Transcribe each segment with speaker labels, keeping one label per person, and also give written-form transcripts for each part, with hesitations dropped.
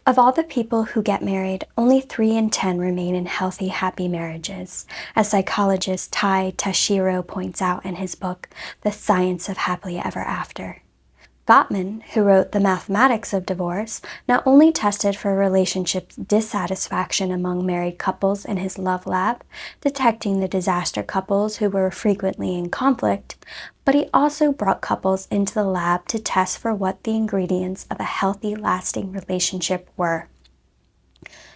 Speaker 1: Of all the people who get married, only 3 in 10 remain in healthy, happy marriages, as psychologist Ty Tashiro points out in his book, The Science of Happily Ever After. Gottman, who wrote The Mathematics of Divorce, not only tested for relationship dissatisfaction among married couples in his love lab, detecting the disaster couples who were frequently in conflict, but he also brought couples into the lab to test for what the ingredients of a healthy, lasting relationship were.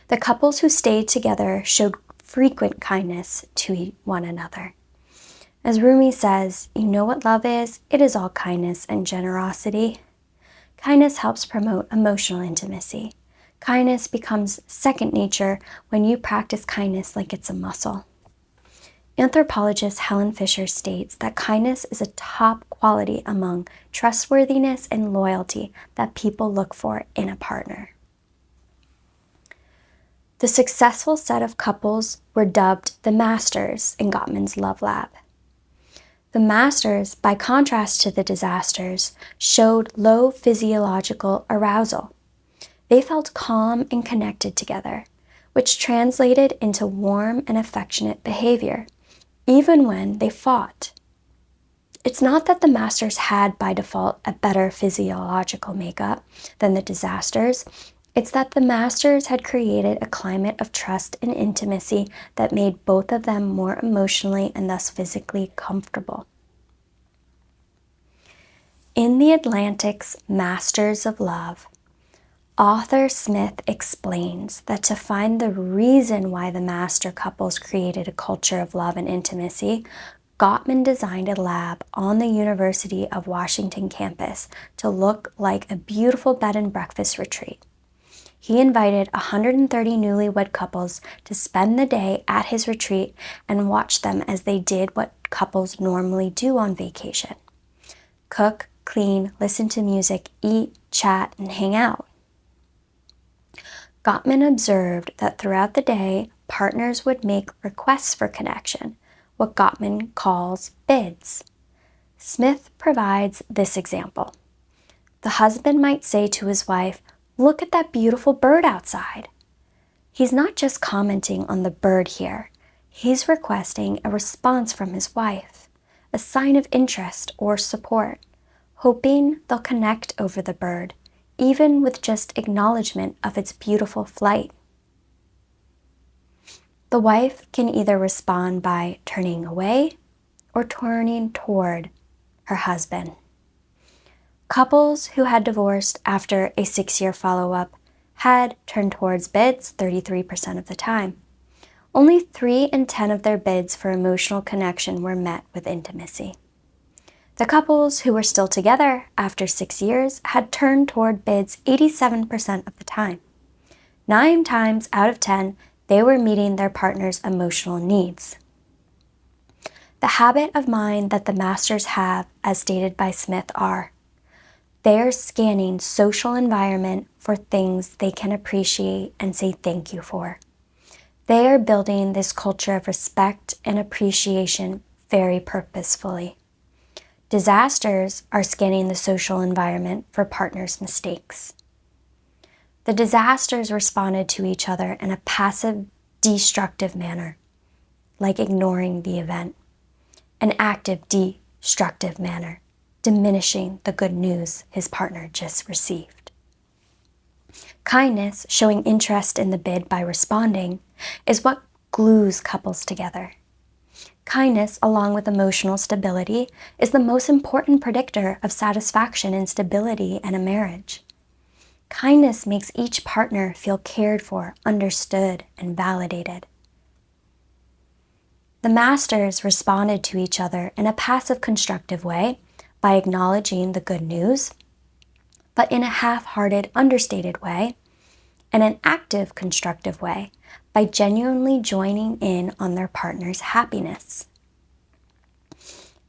Speaker 1: The couples who stayed together showed frequent kindness to one another. As Rumi says, you know what love is? It is all kindness and generosity. Kindness helps promote emotional intimacy. Kindness becomes second nature when you practice kindness like it's a muscle. Anthropologist Helen Fisher states that kindness is a top quality among trustworthiness and loyalty that people look for in a partner. The successful set of couples were dubbed the Masters in Gottman's Love Lab. The Masters, by contrast to the disasters, showed low physiological arousal. They felt calm and connected together, which translated into warm and affectionate behavior, even when they fought. It's not that the Masters had, by default, a better physiological makeup than the disasters. It's that the Masters had created a climate of trust and intimacy that made both of them more emotionally and thus physically comfortable. In The Atlantic's Masters of Love, author Smith explains that to find the reason why the master couples created a culture of love and intimacy, Gottman designed a lab on the University of Washington campus to look like a beautiful bed and breakfast retreat. He invited 130 newlywed couples to spend the day at his retreat and watch them as they did what couples normally do on vacation: cook, clean, listen to music, eat, chat, and hang out. Gottman observed that throughout the day, partners would make requests for connection, what Gottman calls bids. Smith provides this example. The husband might say to his wife, "Look at that beautiful bird outside." He's not just commenting on the bird here. He's requesting a response from his wife, a sign of interest or support, hoping they'll connect over the bird, even with just acknowledgement of its beautiful flight. The wife can either respond by turning away or turning toward her husband. Couples who had divorced after a 6-year follow-up had turned towards bids 33% of the time. Only 3 in 10 of their bids for emotional connection were met with intimacy. The couples who were still together after 6 years had turned toward bids 87% of the time. 9 times out of 10, they were meeting their partner's emotional needs. The habit of mind that the masters have, as stated by Smith, are they're scanning social environment for things they can appreciate and say thank you for. They are building this culture of respect and appreciation very purposefully. Disasters are scanning the social environment for partners' mistakes. The disasters responded to each other in a passive, destructive manner, like ignoring the event. An active, destructive manner, diminishing the good news his partner just received. Kindness, showing interest in the bid by responding, is what glues couples together. Kindness, along with emotional stability, is the most important predictor of satisfaction and stability in a marriage. Kindness makes each partner feel cared for, understood, and validated. The masters responded to each other in a passive, constructive way by acknowledging the good news, but in a half-hearted, understated way, and an active, constructive way by genuinely joining in on their partner's happiness.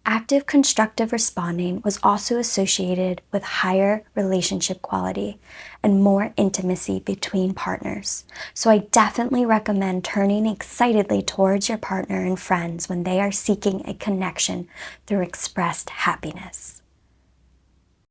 Speaker 1: Active, constructive responding was also associated with higher relationship quality and more intimacy between partners. So I definitely recommend turning excitedly towards your partner and friends when they are seeking a connection through expressed happiness.